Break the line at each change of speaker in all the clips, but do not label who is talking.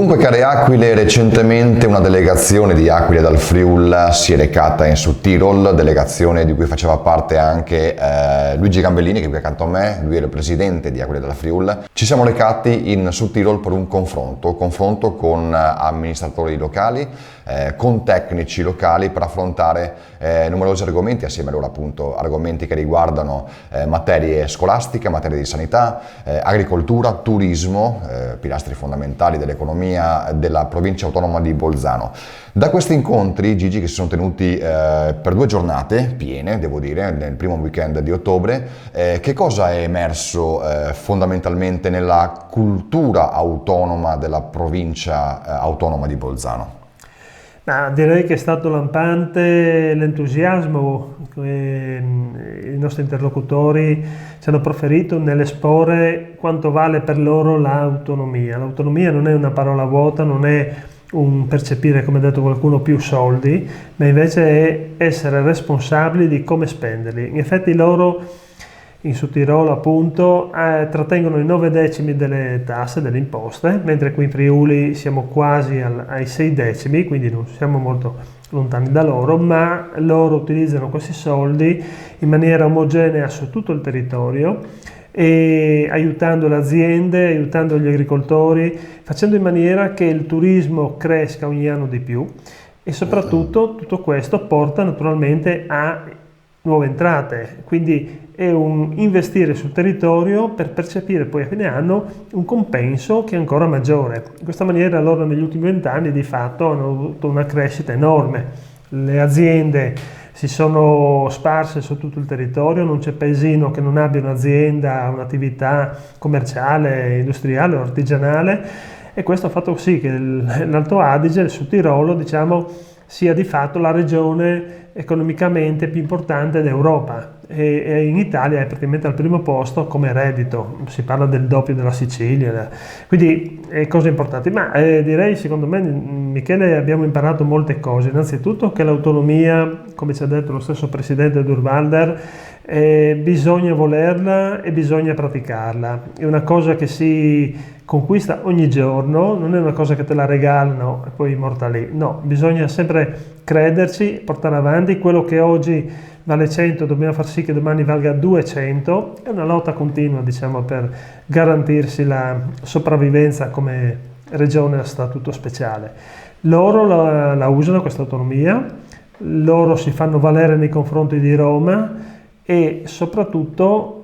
Dunque, care Aquile, recentemente una delegazione di Aquile dal Friul si è recata in Südtirol, delegazione di cui faceva parte anche Luigi Gambellini, che è qui accanto a me, lui è il presidente di Aquile dal Friul. Ci siamo recati in Südtirol per un confronto con amministratori locali, con tecnici locali per affrontare numerosi argomenti, assieme a loro appunto argomenti che riguardano materie scolastiche, materie di sanità, agricoltura, turismo, pilastri fondamentali dell'economia della provincia autonoma di Bolzano. Da questi incontri, Gigi, che si sono tenuti per 2 giornate piene, devo dire, nel primo weekend di ottobre, che cosa è emerso fondamentalmente nella cultura autonoma della provincia autonoma di Bolzano?
Direi che è stato lampante l'entusiasmo che i nostri interlocutori ci hanno proferito nell'esporre quanto vale per loro l'autonomia. L'autonomia non è una parola vuota, non è un percepire, come ha detto qualcuno, più soldi, ma invece è essere responsabili di come spenderli. In effetti loro in Südtirol appunto trattengono i 9 decimi delle tasse, delle imposte, mentre qui in Friuli siamo quasi ai 6 decimi, quindi non siamo molto lontani da loro, ma loro utilizzano questi soldi in maniera omogenea su tutto il territorio, e aiutando le aziende, aiutando gli agricoltori, facendo in maniera che il turismo cresca ogni anno di più, e soprattutto tutto questo porta naturalmente a nuove entrate, quindi è un investire sul territorio per percepire poi a fine anno un compenso che è ancora maggiore. In questa maniera loro negli ultimi 20 anni di fatto hanno avuto una crescita enorme. Le aziende si sono sparse su tutto il territorio, non c'è paesino che non abbia un'azienda, un'attività commerciale, industriale o artigianale, e questo ha fatto sì che l'Alto Adige, il Südtirol, diciamo, sia di fatto la regione economicamente più importante d'Europa, e in Italia è praticamente al primo posto come reddito, si parla del doppio della Sicilia, quindi cose importanti. Ma direi, secondo me, Michele, abbiamo imparato molte cose. Innanzitutto che l'autonomia, come ci ha detto lo stesso presidente Dürrwalder, bisogna volerla e bisogna praticarla. È una cosa che si conquista ogni giorno, non è una cosa che te la regalano e poi morta lì. No, bisogna sempre crederci, portare avanti quello che oggi vale 100, dobbiamo far sì che domani valga 200. È una lotta continua, diciamo, per garantirsi la sopravvivenza come regione a statuto speciale. Loro la usano questa autonomia, loro si fanno valere nei confronti di Roma, e soprattutto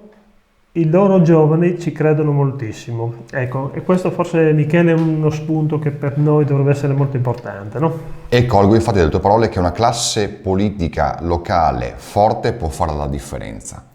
i loro giovani ci credono moltissimo. Ecco, e questo forse, Michele, è uno spunto che per noi dovrebbe essere molto importante, no?
E colgo infatti dalle tue parole che una classe politica locale forte può fare la differenza.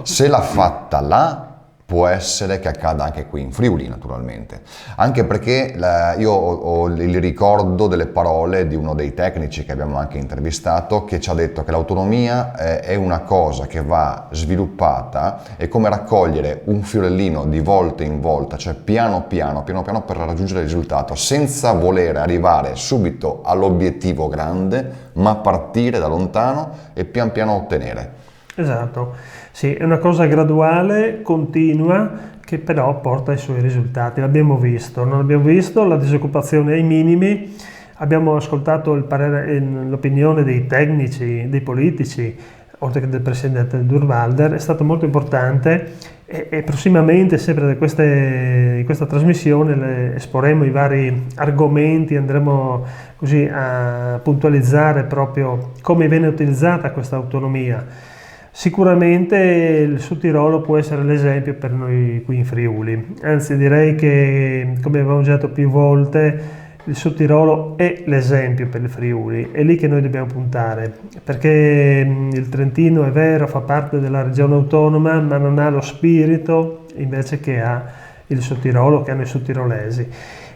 Se l'ha fatta là, può essere che accada anche qui in Friuli, naturalmente. Anche perché io ho il ricordo delle parole di uno dei tecnici che abbiamo anche intervistato, che ci ha detto che l'autonomia è una cosa che va sviluppata, è come raccogliere un fiorellino di volta in volta, cioè piano piano per raggiungere il risultato, senza voler arrivare subito all'obiettivo grande, ma partire da lontano e pian piano ottenere.
Esatto, sì, è una cosa graduale, continua, che però porta ai suoi risultati. L'abbiamo visto, non abbiamo visto la disoccupazione ai minimi, abbiamo ascoltato il parere, l'opinione dei tecnici, dei politici, oltre che del presidente Dürrwalder. È stato molto importante, e prossimamente, sempre in questa trasmissione, esporremo i vari argomenti, andremo così a puntualizzare proprio come viene utilizzata questa autonomia. Sicuramente il Südtirol può essere l'esempio per noi qui in Friuli, anzi direi che, come abbiamo già detto più volte, il Südtirol è l'esempio per il Friuli, è lì che noi dobbiamo puntare, perché il Trentino, è vero, fa parte della regione autonoma, ma non ha lo spirito invece che ha il Südtirol, che hanno i sudtirolesi.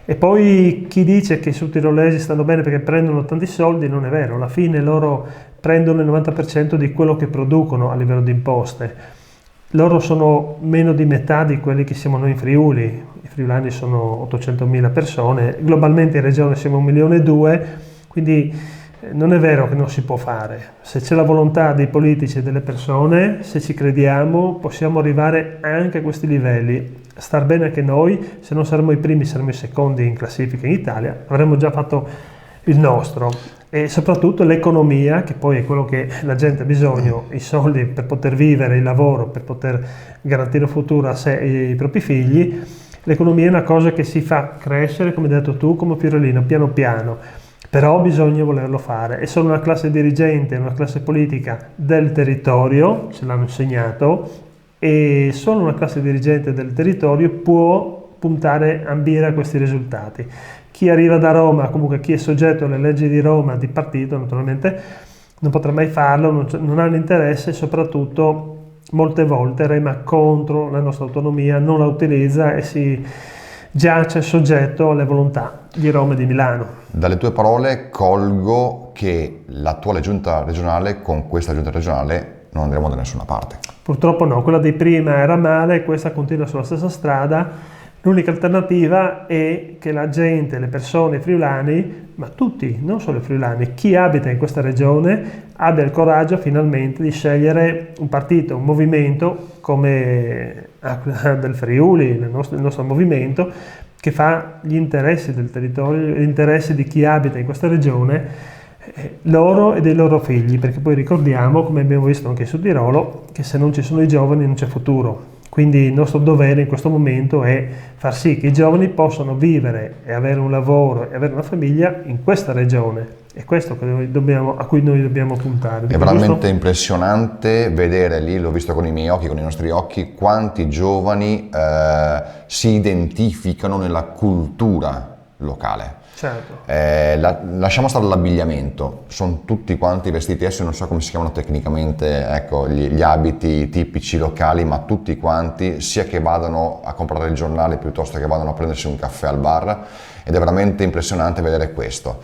E poi chi dice che i sudtirolesi stanno bene perché prendono tanti soldi, non è vero. Alla fine loro prendono il 90% di quello che producono a livello di imposte. Loro sono meno di metà di quelli che siamo noi in Friuli. I friulani sono 800.000 persone, globalmente in regione siamo 1.200.000, quindi Non è vero che non si può fare. Se c'è la volontà dei politici e delle persone, se ci crediamo, possiamo arrivare anche a questi livelli. Star bene anche noi, se non saremo i primi, saremo i secondi in classifica in Italia, avremo già fatto il nostro. E soprattutto l'economia, che poi è quello che la gente ha bisogno, i soldi per poter vivere, il lavoro, per poter garantire un futuro a sé e ai propri figli. L'economia è una cosa che si fa crescere, come hai detto tu, come fiorellino, piano piano, però bisogna volerlo fare. E solo una classe dirigente, una classe politica del territorio, ce l'hanno insegnato, e solo una classe dirigente del territorio può puntare, ambire a questi risultati. Chi arriva da Roma, comunque chi è soggetto alle leggi di Roma, di partito naturalmente, non potrà mai farlo, non ha l'interesse e soprattutto molte volte rema contro la nostra autonomia, non la utilizza e si giace soggetto alle volontà di Roma e di Milano.
Dalle tue parole colgo che l'attuale giunta regionale, con questa giunta regionale, non andremo da nessuna parte.
Purtroppo no, quella di prima era male, questa continua sulla stessa strada. L'unica alternativa è che la gente, le persone, i friulani, ma tutti, non solo i friulani, chi abita in questa regione abbia il coraggio finalmente di scegliere un partito, un movimento come del Friuli, il nostro movimento, che fa gli interessi del territorio, gli interessi di chi abita in questa regione, loro e dei loro figli, perché poi ricordiamo, come abbiamo visto anche su Tirolo, che se non ci sono i giovani non c'è futuro. Quindi il nostro dovere in questo momento è far sì che i giovani possano vivere e avere un lavoro e avere una famiglia in questa regione. È questo che a cui noi dobbiamo puntare.
È veramente impressionante vedere lì, l'ho visto con i miei occhi, con i nostri occhi, quanti giovani si identificano nella cultura locale.
Certo.
Lasciamo stare l'abbigliamento, sono tutti quanti vestiti, adesso non so come si chiamano tecnicamente, ecco, gli abiti tipici locali, ma tutti quanti, sia che vadano a comprare il giornale piuttosto che vadano a prendersi un caffè al bar, ed è veramente impressionante vedere questo.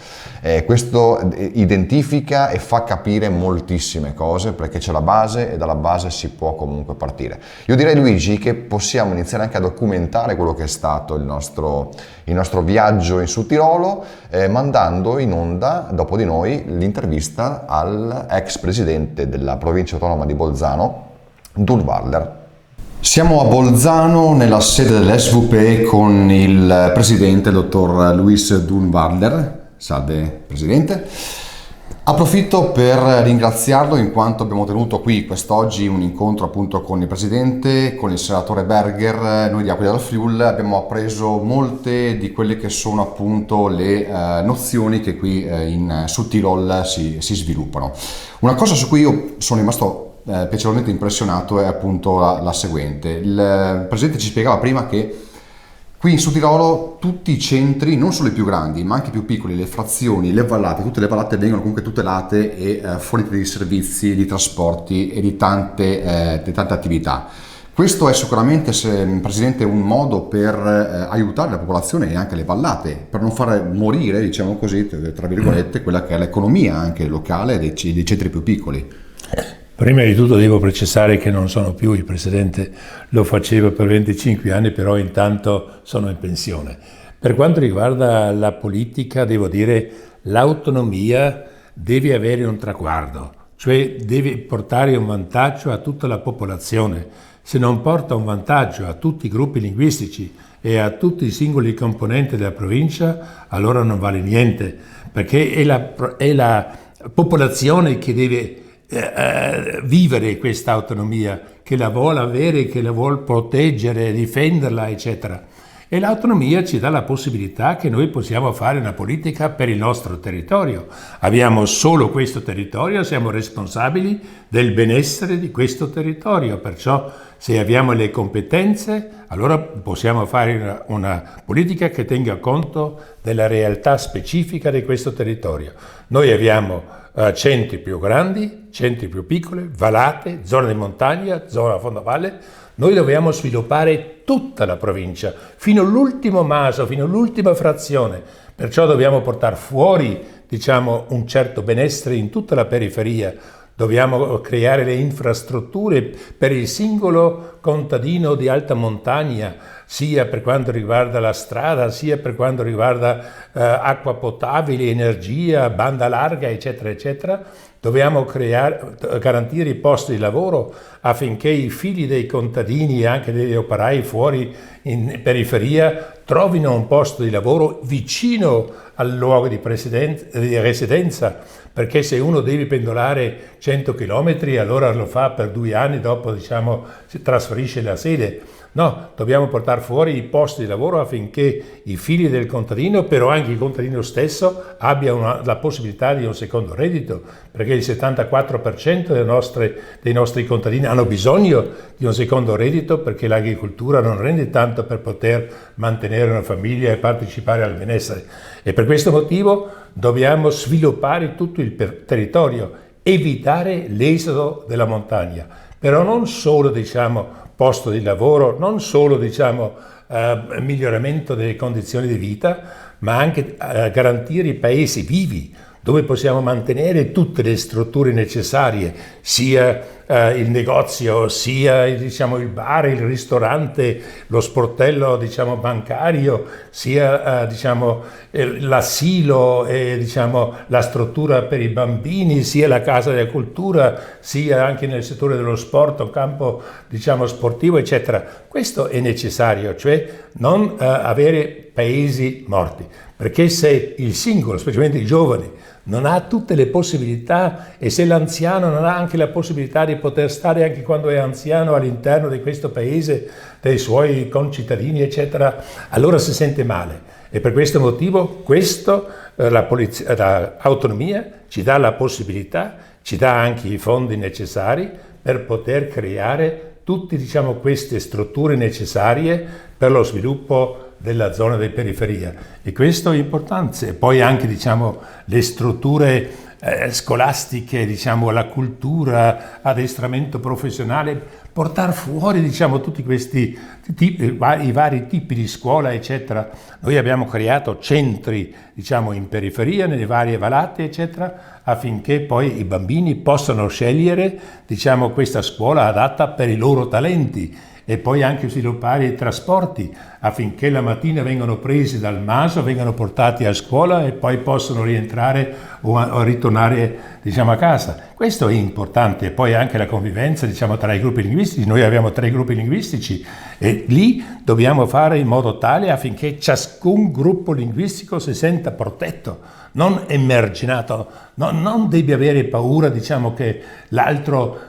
Questo identifica e fa capire moltissime cose, perché c'è la base e dalla base si può comunque partire. Io direi, Luigi, che possiamo iniziare anche a documentare quello che è stato il nostro viaggio in Sud Tirolo, mandando in onda, dopo di noi, l'intervista all'ex presidente della provincia autonoma di Bolzano, Durnwalder. Siamo a Bolzano, nella sede dell'SVP, con il presidente, il dottor Luis Durnwalder. Salve Presidente. Approfitto per ringraziarlo in quanto abbiamo tenuto qui quest'oggi un incontro appunto con il Presidente, con il Senatore Berger. Noi di Aquila dal Friuli abbiamo appreso molte di quelle che sono appunto le nozioni che qui in Sud Tirol si sviluppano. Una cosa su cui io sono rimasto piacevolmente impressionato è appunto la seguente. Il Presidente ci spiegava prima che qui in Sud Tirolo tutti i centri, non solo i più grandi, ma anche i più piccoli, le frazioni, le vallate, tutte le vallate vengono comunque tutelate e fornite di servizi, di trasporti e di tante attività. Questo è sicuramente, Presidente, un modo per aiutare la popolazione e anche le vallate, per non far morire, diciamo così, tra virgolette, quella che è l'economia anche locale dei centri più piccoli.
Prima di tutto devo precisare che non sono più il Presidente, lo facevo per 25 anni, però intanto sono in pensione. Per quanto riguarda la politica, devo dire, l'autonomia deve avere un traguardo, cioè deve portare un vantaggio a tutta la popolazione. Se non porta un vantaggio a tutti i gruppi linguistici e a tutti i singoli componenti della provincia, allora non vale niente, perché è la popolazione che deve vivere questa autonomia, che la vuole avere, che la vuole proteggere, difenderla, eccetera. E l'autonomia ci dà la possibilità che noi possiamo fare una politica per il nostro territorio. Abbiamo solo questo territorio, siamo responsabili del benessere di questo territorio, perciò se abbiamo le competenze, allora possiamo fare una politica che tenga conto della realtà specifica di questo territorio. Noi abbiamo centri più grandi, centri più piccoli, vallate, zone di montagna, zona a fondovalle. Noi dobbiamo sviluppare tutta la provincia, fino all'ultimo maso, fino all'ultima frazione. Perciò dobbiamo portare fuori, diciamo, un certo benessere in tutta la periferia. Dobbiamo creare le infrastrutture per il singolo contadino di alta montagna, sia per quanto riguarda la strada, sia per quanto riguarda acqua potabile, energia, banda larga, eccetera, eccetera. Dobbiamo garantire i posti di lavoro affinché i figli dei contadini e anche degli operai fuori in periferia trovino un posto di lavoro vicino al luogo di residenza, perché se uno deve pendolare 100 km allora lo fa per 2 anni, dopo si trasferisce la sede. No, dobbiamo portare fuori i posti di lavoro affinché i figli del contadino, però anche il contadino stesso, abbia la possibilità di un secondo reddito, perché il 74% dei nostri contadini hanno bisogno di un secondo reddito, perché l'agricoltura non rende tanto per poter mantenere una famiglia e partecipare al benessere. E per questo motivo dobbiamo sviluppare tutto il territorio, evitare l'esodo della montagna, però non solo posto di lavoro, non solo miglioramento delle condizioni di vita, ma anche garantire i paesi vivi dove possiamo mantenere tutte le strutture necessarie, sia il negozio, sia il bar, il ristorante, lo sportello bancario, sia l'asilo e la struttura per i bambini, sia la casa della cultura, sia anche nel settore dello sport, un campo sportivo, eccetera. Questo è necessario, cioè non avere paesi morti, perché se il singolo, specialmente i giovani, non ha tutte le possibilità, e se l'anziano non ha anche la possibilità di poter stare anche quando è anziano all'interno di questo paese, dei suoi concittadini, eccetera, allora si sente male. E per questo motivo l'autonomia ci dà la possibilità, ci dà anche i fondi necessari per poter creare tutte queste strutture necessarie per lo sviluppo della zona di periferia, e questo è importante. E poi anche le strutture scolastiche, la cultura, addestramento professionale, portare fuori tutti questi i vari tipi di scuola, eccetera. Noi abbiamo creato centri in periferia, nelle varie vallate, eccetera, affinché poi i bambini possano scegliere questa scuola adatta per i loro talenti, e poi anche sviluppare i trasporti affinché la mattina vengano presi dal MASO, vengano portati a scuola e poi possono rientrare o ritornare a casa. Questo è importante. E poi anche la convivenza tra i gruppi linguistici. Noi abbiamo 3 gruppi linguistici e lì dobbiamo fare in modo tale affinché ciascun gruppo linguistico si senta protetto, non emarginato, non debbia avere paura che l'altro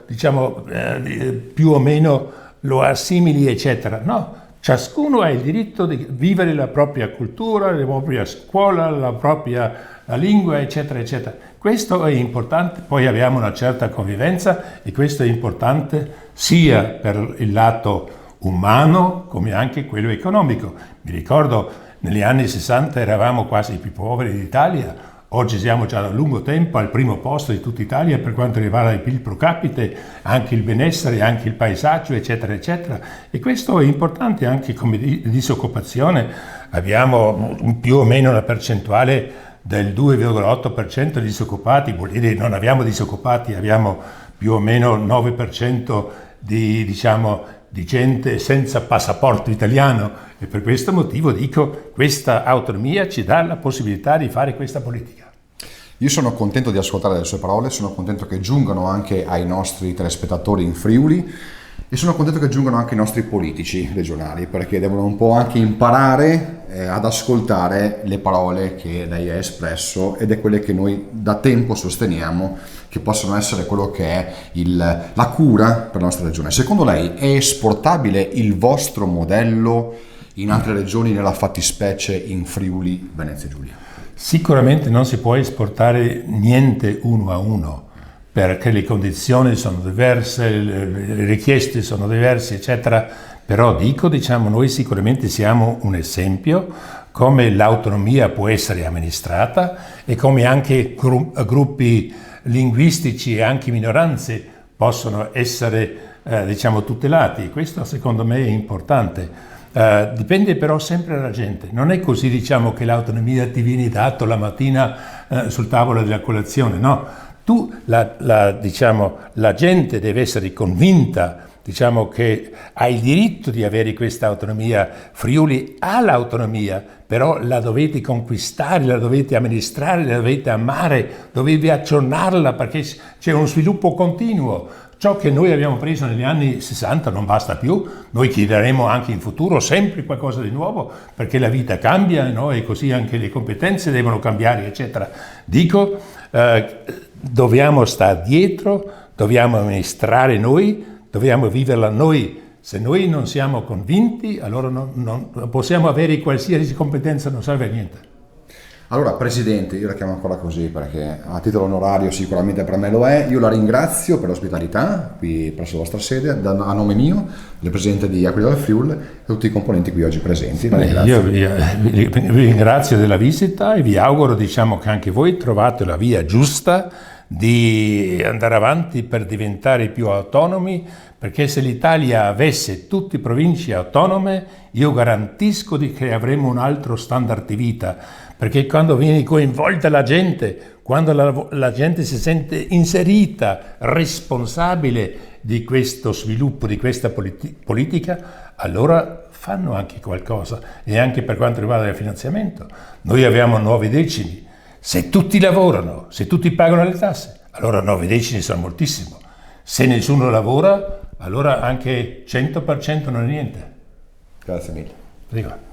più o meno lo assimili, eccetera. No, ciascuno ha il diritto di vivere la propria cultura, la propria scuola, la propria lingua, eccetera, eccetera. Questo è importante. Poi abbiamo una certa convivenza, e questo è importante sia per il lato umano come anche quello economico. Mi ricordo negli anni 60 eravamo quasi i più poveri d'Italia. Oggi siamo già da lungo tempo al primo posto di tutta Italia per quanto riguarda il PIL pro capite, anche il benessere, anche il paesaggio, eccetera, eccetera. E questo è importante anche come disoccupazione. Abbiamo più o meno una percentuale del 2,8% di disoccupati, vuol dire non abbiamo disoccupati, abbiamo più o meno 9% di gente senza passaporto italiano, e per questo motivo dico questa autonomia ci dà la possibilità di fare questa politica.
Io sono contento di ascoltare le sue parole, sono contento che giungano anche ai nostri telespettatori in Friuli, e sono contento che giungano anche i nostri politici regionali, perché devono un po' anche imparare ad ascoltare le parole che lei ha espresso, ed è quelle che noi da tempo sosteniamo che possono essere quello che è la cura per la nostra regione. Secondo lei è esportabile il vostro modello in altre regioni, nella fattispecie in Friuli, Venezia Giulia?
Sicuramente non si può esportare niente uno a uno, perché le condizioni sono diverse, le richieste sono diverse, eccetera. Però noi sicuramente siamo un esempio come l'autonomia può essere amministrata e come anche gruppi linguistici e anche minoranze possono essere tutelati. Questo secondo me è importante. Dipende però sempre dalla gente. Non è così che l'autonomia ti viene dato la mattina sul tavolo della colazione, no. La gente deve essere convinta diciamo che ha il diritto di avere questa autonomia. Friuli ha l'autonomia, però la dovete conquistare, la dovete amministrare, la dovete amare, dovete aggiornarla perché c'è un sviluppo continuo. Ciò che noi abbiamo preso negli anni 60 non basta più, noi chiederemo anche in futuro sempre qualcosa di nuovo perché la vita cambia, no? E così anche le competenze devono cambiare, eccetera. Dico, dobbiamo stare dietro, dobbiamo amministrare noi, dobbiamo viverla noi. Se noi non siamo convinti, allora non possiamo avere qualsiasi competenza, non serve a niente.
Allora, Presidente, io la chiamo ancora così perché a titolo onorario sicuramente per me lo è, io la ringrazio per l'ospitalità qui presso la vostra sede, a nome mio, del Presidente di Aquila del Friuli e tutti i componenti qui oggi presenti.
Io vi ringrazio della visita e vi auguro, diciamo, che anche voi trovate la via giusta di andare avanti per diventare più autonomi, perché se l'Italia avesse tutte province autonome, io garantisco che avremo un altro standard di vita, perché quando viene coinvolta la gente, quando la gente si sente inserita, responsabile di questo sviluppo, di questa politica, allora fanno anche qualcosa. E anche per quanto riguarda il finanziamento, noi abbiamo 9 decimi. Se tutti lavorano, se tutti pagano le tasse, allora 9 decimi sono moltissimo. Se nessuno lavora, allora anche 100% non è niente.
Grazie mille.
Prego.